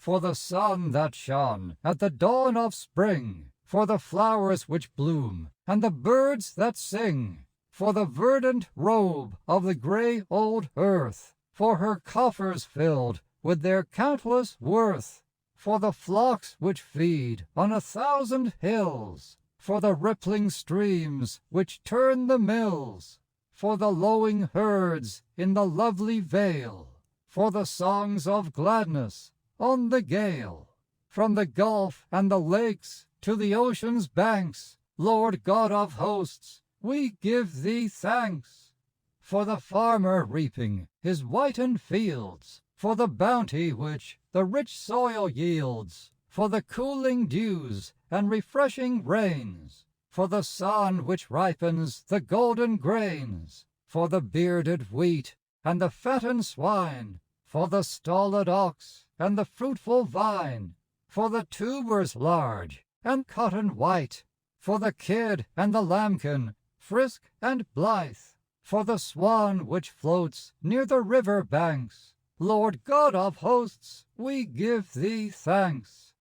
for the sun that shone at the dawn of spring, for the flowers which bloom and the birds that sing, for the verdant robe of the gray old earth, for her coffers filled with their countless worth, for the flocks which feed on 1,000 hills, for the rippling streams which turn the mills, for the lowing herds in the lovely vale, for the songs of gladness on the gale. From the gulf and the lakes to the ocean's banks, Lord God of hosts, we give thee thanks. For the farmer reaping his whitened fields, for the bounty which the rich soil yields, for the cooling dews and refreshing rains, for the sun which ripens the golden grains, for the bearded wheat and the fattened swine, for the stolid ox and the fruitful vine, for the tubers large and cotton white, for the kid and the lambkin, frisk and blithe, for the swan which floats near the river banks, Lord God of hosts, we give thee thanks.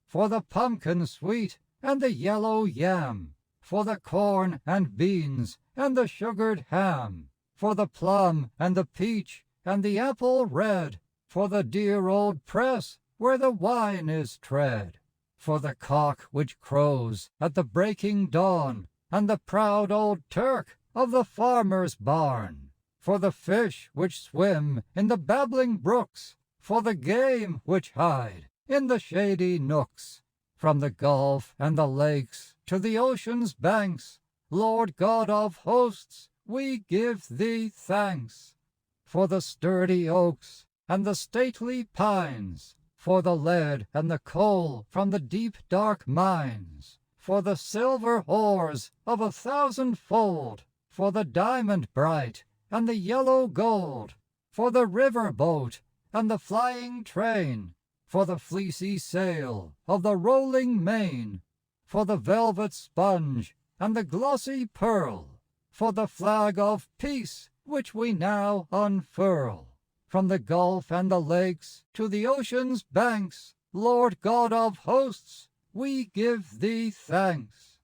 For the pumpkin sweet and the yellow yam, for the corn and beans and the sugared ham, for the plum and the peach and the apple red, for the dear old press where the wine is tread, for the cock which crows at the breaking dawn, and the proud old Turk of the farmer's barn, for the fish which swim in the babbling brooks, for the game which hide in the shady nooks. From the gulf and the lakes to the ocean's banks, Lord God of hosts, we give thee thanks. For the sturdy oaks and the stately pines, for the lead and the coal from the deep dark mines, for the silver ores of 1,000-fold, for the diamond bright and the yellow gold, for the river boat and the flying train, for the fleecy sail of the rolling main, for the velvet sponge and the glossy pearl, for the flag of peace which we now unfurl. From the gulf and the lakes to the ocean's banks, Lord God of hosts, we give thee thanks.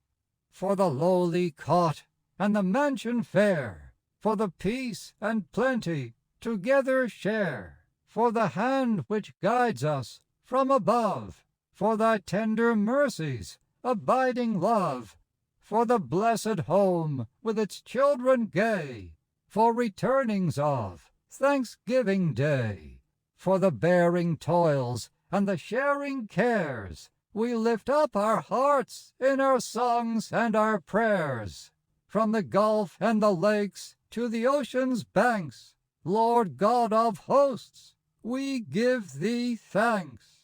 For the lowly cot and the mansion fair, for the peace and plenty together share, for the hand which guides us from above, for thy tender mercies, abiding love, for the blessed home with its children gay, for returnings of Thanksgiving Day, for the bearing toils and the sharing cares, we lift up our hearts in our songs and our prayers. From the gulf and the lakes to the ocean's banks, Lord God of hosts, we give thee thanks.